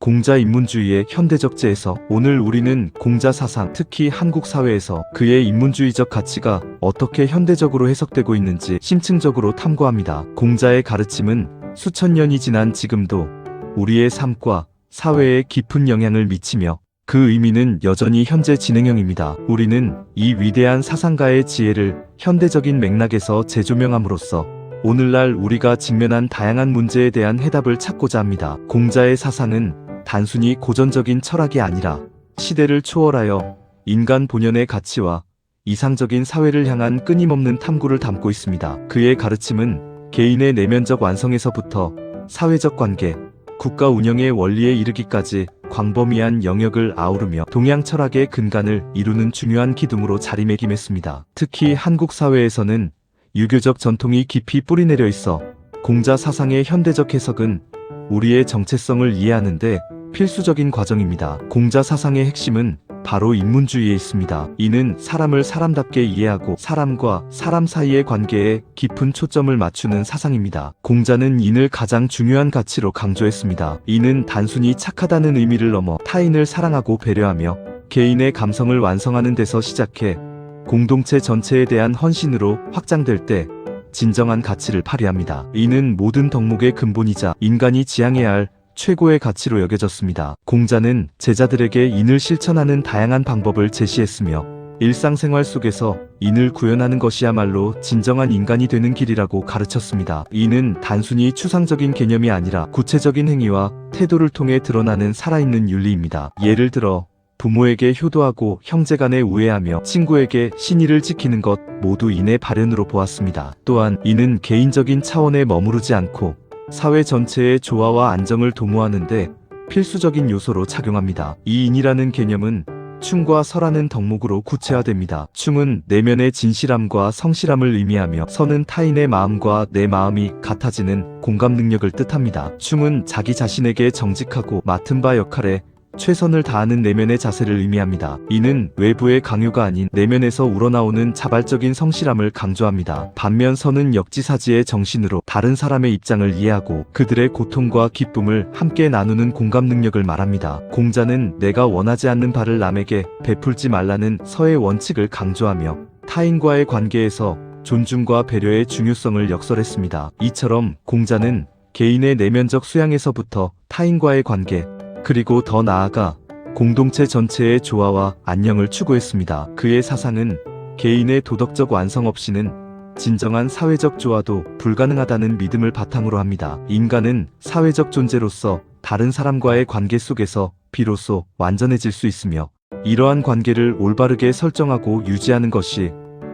공자 인문주의의 현대적재에서 오늘 우리는 공자 사상, 특히 한국 사회에서 그의 인문주의적 가치가 어떻게 현대적으로 해석되고 있는지 심층적으로 탐구합니다. 공자의 가르침은 수천 년이 지난 지금도 우리의 삶과 사회에 깊은 영향을 미치며 그 의미는 여전히 현재 진행형입니다. 우리는 이 위대한 사상가의 지혜를 현대적인 맥락에서 재조명함으로써 오늘날 우리가 직면한 다양한 문제에 대한 해답을 찾고자 합니다. 공자의 사상은 단순히 고전적인 철학이 아니라 시대를 초월하여 인간 본연의 가치와 이상적인 사회를 향한 끊임없는 탐구를 담고 있습니다. 그의 가르침은 개인의 내면적 완성에서부터 사회적 관계, 국가 운영의 원리에 이르기까지 광범위한 영역을 아우르며 동양 철학의 근간을 이루는 중요한 기둥으로 자리매김했습니다. 특히 한국 사회에서는 유교적 전통이 깊이 뿌리내려 있어 공자 사상의 현대적 해석은 우리의 정체성을 이해하는데 필수적인 과정입니다. 공자 사상의 핵심은 바로 인문주의에 있습니다. 이는 사람을 사람답게 이해하고 사람과 사람 사이의 관계에 깊은 초점을 맞추는 사상입니다. 공자는 인을 가장 중요한 가치로 강조했습니다. 이는 단순히 착하다는 의미를 넘어 타인을 사랑하고 배려하며 개인의 감성을 완성하는 데서 시작해 공동체 전체에 대한 헌신으로 확장될 때 진정한 가치를 발휘합니다. 이는 모든 덕목의 근본이자 인간이 지향해야 할 최고의 가치로 여겨졌습니다. 공자는 제자들에게 인을 실천하는 다양한 방법을 제시했으며 일상생활 속에서 인을 구현하는 것이야말로 진정한 인간이 되는 길이라고 가르쳤습니다. 인은 단순히 추상적인 개념이 아니라 구체적인 행위와 태도를 통해 드러나는 살아있는 윤리입니다. 예를 들어 부모에게 효도하고 형제간에 우애하며 친구에게 신의를 지키는 것 모두 인의 발현으로 보았습니다. 또한 인은 개인적인 차원에 머무르지 않고 사회 전체의 조화와 안정을 도모하는 데 필수적인 요소로 작용합니다. 이 인이라는 개념은 충과 서라는 덕목으로 구체화됩니다. 충은 내면의 진실함과 성실함을 의미하며 서는 타인의 마음과 내 마음이 같아지는 공감 능력을 뜻합니다. 충은 자기 자신에게 정직하고 맡은 바 역할에 최선을 다하는 내면의 자세를 의미합니다. 이는 외부의 강요가 아닌 내면에서 우러나오는 자발적인 성실함을 강조합니다. 반면 서는 역지사지의 정신으로 다른 사람의 입장을 이해하고 그들의 고통과 기쁨을 함께 나누는 공감 능력을 말합니다. 공자는 내가 원하지 않는 바를 남에게 베풀지 말라는 서의 원칙을 강조하며 타인과의 관계에서 존중과 배려의 중요성을 역설했습니다. 이처럼 공자는 개인의 내면적 수양에서부터 타인과의 관계, 그리고 더 나아가 공동체 전체의 조화와 안녕을 추구했습니다. 그의 사상은 개인의 도덕적 완성 없이는 진정한 사회적 조화도 불가능하다는 믿음을 바탕으로 합니다. 인간은 사회적 존재로서 다른 사람과의 관계 속에서 비로소 완전해질 수 있으며 이러한 관계를 올바르게 설정하고 유지하는 것이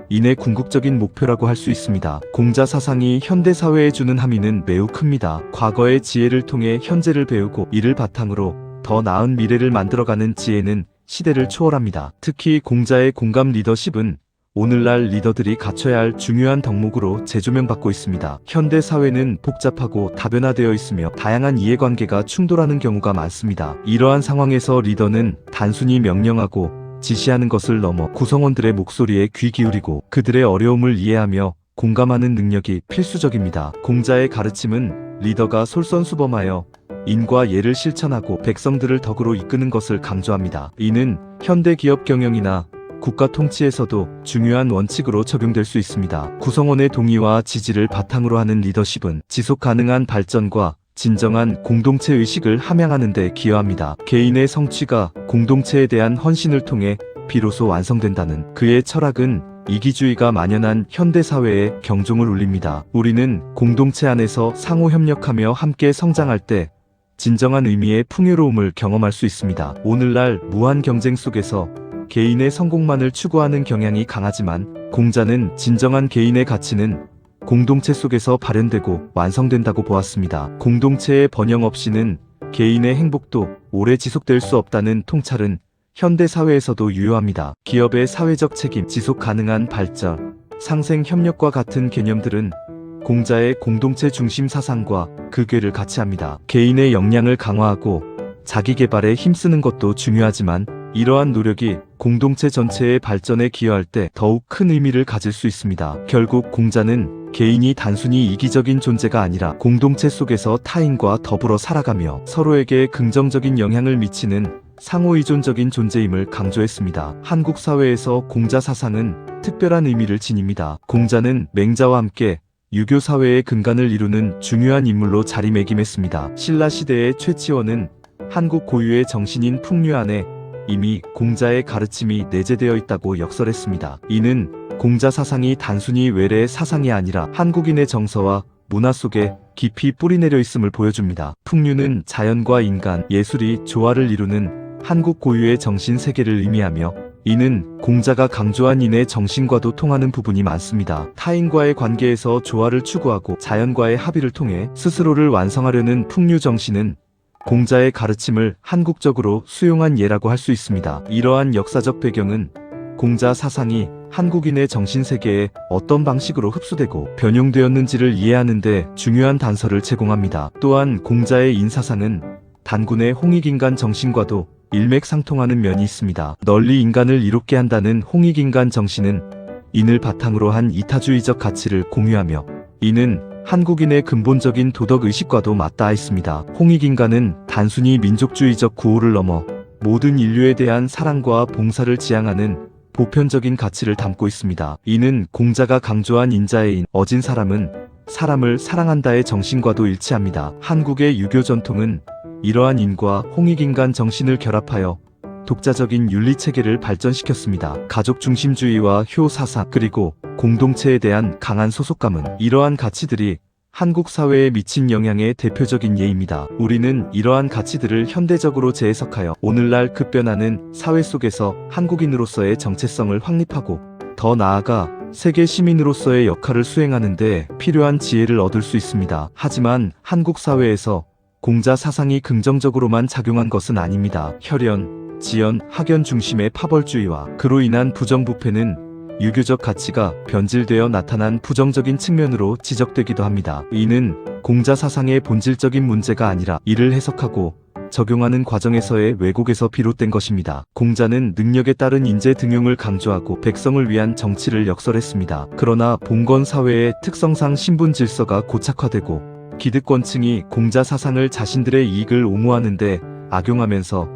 인의 궁극적인 목표라고 할 수 있습니다. 공자 사상이 현대사회에 주는 함의는 매우 큽니다. 과거의 지혜를 통해 현재를 배우고 이를 바탕으로 더 나은 미래를 만들어가는 지혜는 시대를 초월합니다. 특히 공자의 공감 리더십은 오늘날 리더들이 갖춰야 할 중요한 덕목으로 재조명받고 있습니다. 현대 사회는 복잡하고 다변화되어 있으며 다양한 이해관계가 충돌하는 경우가 많습니다. 이러한 상황에서 리더는 단순히 명령하고 지시하는 것을 넘어 구성원들의 목소리에 귀 기울이고 그들의 어려움을 이해하며 공감하는 능력이 필수적입니다. 공자의 가르침은 리더가 솔선수범하여 인과 예를 실천하고 백성들을 덕으로 이끄는 것을 강조합니다. 이는 현대 기업 경영이나 국가 통치에서도 중요한 원칙으로 적용될 수 있습니다. 구성원의 동의와 지지를 바탕으로 하는 리더십은 지속 가능한 발전과 진정한 공동체 의식을 함양하는 데 기여합니다. 개인의 성취가 공동체에 대한 헌신을 통해 비로소 완성된다는 그의 철학은 이기주의가 만연한 현대사회에 경종을 울립니다. 우리는 공동체 안에서 상호 협력하며 함께 성장할 때 진정한 의미의 풍요로움을 경험할 수 있습니다. 오늘날 무한 경쟁 속에서 개인의 성공만을 추구하는 경향이 강하지만 공자는 진정한 개인의 가치는 공동체 속에서 발현되고 완성된다고 보았습니다. 공동체의 번영 없이는 개인의 행복도 오래 지속될 수 없다는 통찰은 현대 사회에서도 유효합니다. 기업의 사회적 책임, 지속 가능한 발전, 상생 협력과 같은 개념들은 공자의 공동체 중심 사상과 그 궤를 같이 합니다. 개인의 역량을 강화하고 자기 개발에 힘쓰는 것도 중요하지만 이러한 노력이 공동체 전체의 발전에 기여할 때 더욱 큰 의미를 가질 수 있습니다. 결국 공자는 개인이 단순히 이기적인 존재가 아니라 공동체 속에서 타인과 더불어 살아가며 서로에게 긍정적인 영향을 미치는 상호의존적인 존재임을 강조했습니다. 한국 사회에서 공자 사상은 특별한 의미를 지닙니다. 공자는 맹자와 함께 유교 사회의 근간을 이루는 중요한 인물로 자리매김했습니다. 신라 시대의 최치원은 한국 고유의 정신인 풍류 안에 이미 공자의 가르침이 내재되어 있다고 역설했습니다. 이는 공자 사상이 단순히 외래의 사상이 아니라 한국인의 정서와 문화 속에 깊이 뿌리내려 있음을 보여줍니다. 풍류는 자연과 인간, 예술이 조화를 이루는 한국 고유의 정신 세계를 의미하며 이는 공자가 강조한 인의 정신과도 통하는 부분이 많습니다. 타인과의 관계에서 조화를 추구하고 자연과의 합의를 통해 스스로를 완성하려는 풍류 정신은 공자의 가르침을 한국적으로 수용한 예라고 할 수 있습니다. 이러한 역사적 배경은 공자 사상이 한국인의 정신세계에 어떤 방식으로 흡수되고 변용되었는지를 이해하는 데 중요한 단서를 제공합니다. 또한 공자의 인사상은 단군의 홍익인간 정신과도 일맥상통하는 면이 있습니다. 널리 인간을 이롭게 한다는 홍익인간 정신은 인을 바탕으로 한 이타주의적 가치를 공유하며 이는 한국인의 근본적인 도덕의식과도 맞닿아 있습니다. 홍익인간은 단순히 민족주의적 구호를 넘어 모든 인류에 대한 사랑과 봉사를 지향하는 보편적인 가치를 담고 있습니다. 이는 공자가 강조한 인자의 인, 어진 사람은 사람을 사랑한다의 정신과도 일치합니다. 한국의 유교 전통은 이러한 인과 홍익인간 정신을 결합하여 독자적인 윤리체계를 발전시켰습니다. 가족중심주의와 효사상 그리고 공동체에 대한 강한 소속감은 이러한 가치들이 한국 사회에 미친 영향의 대표적인 예입니다. 우리는 이러한 가치들을 현대적으로 재해석하여 오늘날 급변하는 사회 속에서 한국인으로서의 정체성을 확립하고 더 나아가 세계 시민으로서의 역할을 수행하는 데 필요한 지혜를 얻을 수 있습니다. 하지만 한국 사회에서 공자 사상이 긍정적으로만 작용한 것은 아닙니다. 혈연, 지연, 학연 중심의 파벌주의와 그로 인한 부정부패는 유교적 가치가 변질되어 나타난 부정적인 측면으로 지적되기도 합니다. 이는 공자 사상의 본질적인 문제가 아니라 이를 해석하고 적용하는 과정에서의 왜곡에서 비롯된 것입니다. 공자는 능력에 따른 인재 등용을 강조하고 백성을 위한 정치를 역설했습니다. 그러나 봉건 사회의 특성상 신분 질서가 고착화되고 기득권층이 공자 사상을 자신들의 이익을 옹호하는 데 악용하면서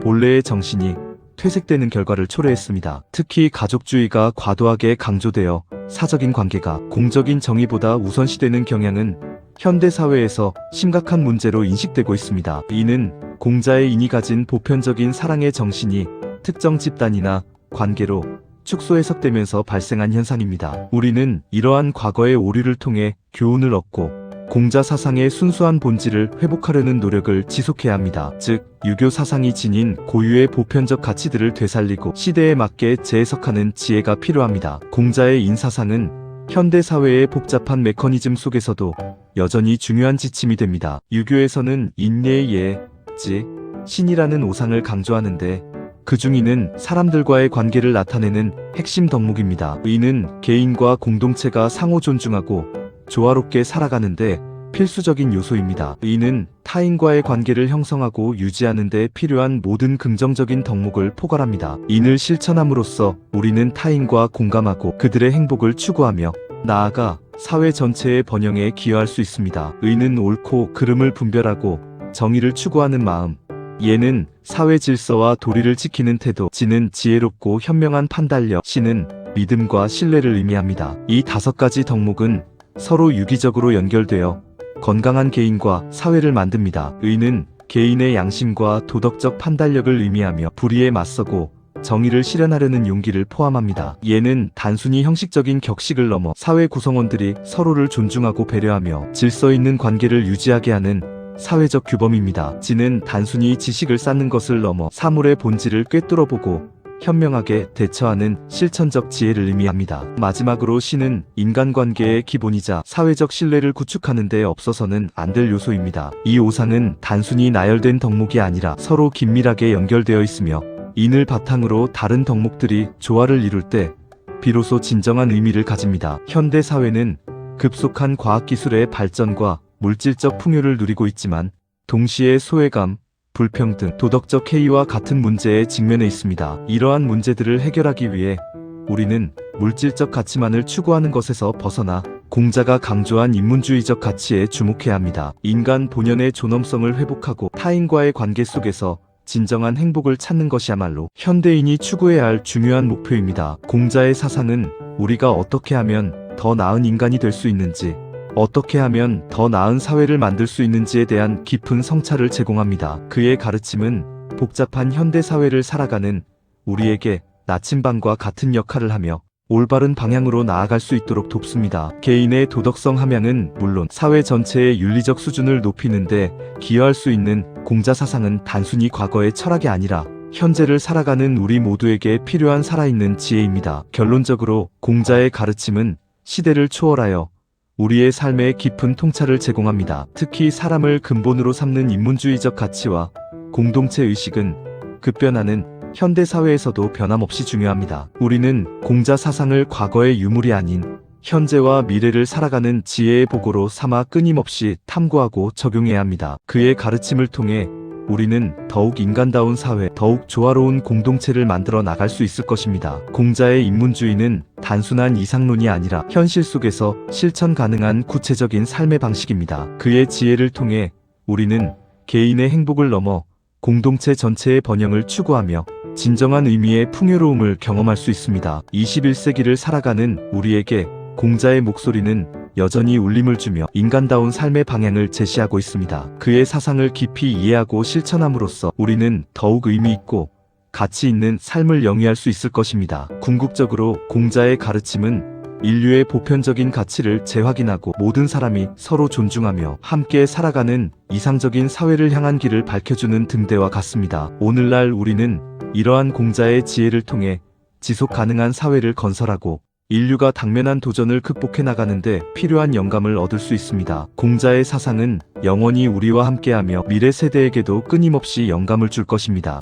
본래의 정신이 퇴색되는 결과를 초래했습니다. 특히 가족주의가 과도하게 강조되어 사적인 관계가 공적인 정의보다 우선시되는 경향은 현대사회에서 심각한 문제로 인식되고 있습니다. 이는 공자의 인이 가진 보편적인 사랑의 정신이 특정 집단이나 관계로 축소 해석되면서 발생한 현상입니다. 우리는 이러한 과거의 오류를 통해 교훈을 얻고 공자 사상의 순수한 본질을 회복하려는 노력을 지속해야 합니다. 즉, 유교 사상이 지닌 고유의 보편적 가치들을 되살리고 시대에 맞게 재해석하는 지혜가 필요합니다. 공자의 인사상은 현대사회의 복잡한 메커니즘 속에서도 여전히 중요한 지침이 됩니다. 유교에서는 인내의 예, 지, 신이라는 오상을 강조하는데 그 중 이는 사람들과의 관계를 나타내는 핵심 덕목입니다. 이는 개인과 공동체가 상호 존중하고 조화롭게 살아가는데 필수적인 요소입니다. 이는 타인과의 관계를 형성하고 유지하는 데 필요한 모든 긍정적인 덕목을 포괄합니다. 인을 실천함으로써 우리는 타인과 공감하고 그들의 행복을 추구하며 나아가 사회 전체의 번영에 기여할 수 있습니다. 의는 옳고 그름을 분별하고 정의를 추구하는 마음, 예는 사회 질서와 도리를 지키는 태도, 지는 지혜롭고 현명한 판단력, 신은 믿음과 신뢰를 의미합니다. 이 5가지 덕목은 서로 유기적으로 연결되어 건강한 개인과 사회를 만듭니다. 의는 개인의 양심과 도덕적 판단력을 의미하며 불의에 맞서고 정의를 실현하려는 용기를 포함합니다. 예는 단순히 형식적인 격식을 넘어 사회 구성원들이 서로를 존중하고 배려하며 질서 있는 관계를 유지하게 하는 사회적 규범입니다. 지는 단순히 지식을 쌓는 것을 넘어 사물의 본질을 꿰뚫어보고 현명하게 대처하는 실천적 지혜를 의미합니다. 마지막으로 신은 인간관계의 기본이자 사회적 신뢰를 구축하는 데 없어서는 안 될 요소입니다. 이 오상은 단순히 나열된 덕목이 아니라 서로 긴밀하게 연결되어 있으며 인을 바탕으로 다른 덕목들이 조화를 이룰 때 비로소 진정한 의미를 가집니다. 현대 사회는 급속한 과학기술의 발전과 물질적 풍요를 누리고 있지만 동시에 소외감, 불평등, 도덕적 해이와 같은 문제에 직면해 있습니다. 이러한 문제들을 해결하기 위해 우리는 물질적 가치만을 추구하는 것에서 벗어나 공자가 강조한 인문주의적 가치에 주목해야 합니다. 인간 본연의 존엄성을 회복하고 타인과의 관계 속에서 진정한 행복을 찾는 것이야말로 현대인이 추구해야 할 중요한 목표입니다. 공자의 사상은 우리가 어떻게 하면 더 나은 인간이 될 수 있는지, 어떻게 하면 더 나은 사회를 만들 수 있는지에 대한 깊은 성찰을 제공합니다. 그의 가르침은 복잡한 현대 사회를 살아가는 우리에게 나침반과 같은 역할을 하며 올바른 방향으로 나아갈 수 있도록 돕습니다. 개인의 도덕성 함양은 물론 사회 전체의 윤리적 수준을 높이는데 기여할 수 있는 공자 사상은 단순히 과거의 철학이 아니라 현재를 살아가는 우리 모두에게 필요한 살아있는 지혜입니다. 결론적으로 공자의 가르침은 시대를 초월하여 우리의 삶에 깊은 통찰을 제공합니다. 특히 사람을 근본으로 삼는 인문주의적 가치와 공동체 의식은 급변하는 현대 사회에서도 변함없이 중요합니다. 우리는 공자 사상을 과거의 유물이 아닌 현재와 미래를 살아가는 지혜의 보고로 삼아 끊임없이 탐구하고 적용해야 합니다. 그의 가르침을 통해 우리는 더욱 인간다운 사회, 더욱 조화로운 공동체를 만들어 나갈 수 있을 것입니다. 공자의 인문주의는 단순한 이상론이 아니라 현실 속에서 실천 가능한 구체적인 삶의 방식입니다. 그의 지혜를 통해 우리는 개인의 행복을 넘어 공동체 전체의 번영을 추구하며 진정한 의미의 풍요로움을 경험할 수 있습니다. 21세기를 살아가는 우리에게 공자의 목소리는 여전히 울림을 주며 인간다운 삶의 방향을 제시하고 있습니다. 그의 사상을 깊이 이해하고 실천함으로써 우리는 더욱 의미 있고 가치 있는 삶을 영위할 수 있을 것입니다. 궁극적으로 공자의 가르침은 인류의 보편적인 가치를 재확인하고 모든 사람이 서로 존중하며 함께 살아가는 이상적인 사회를 향한 길을 밝혀주는 등대와 같습니다. 오늘날 우리는 이러한 공자의 지혜를 통해 지속 가능한 사회를 건설하고 인류가 당면한 도전을 극복해 나가는데 필요한 영감을 얻을 수 있습니다. 공자의 사상은 영원히 우리와 함께하며 미래 세대에게도 끊임없이 영감을 줄 것입니다.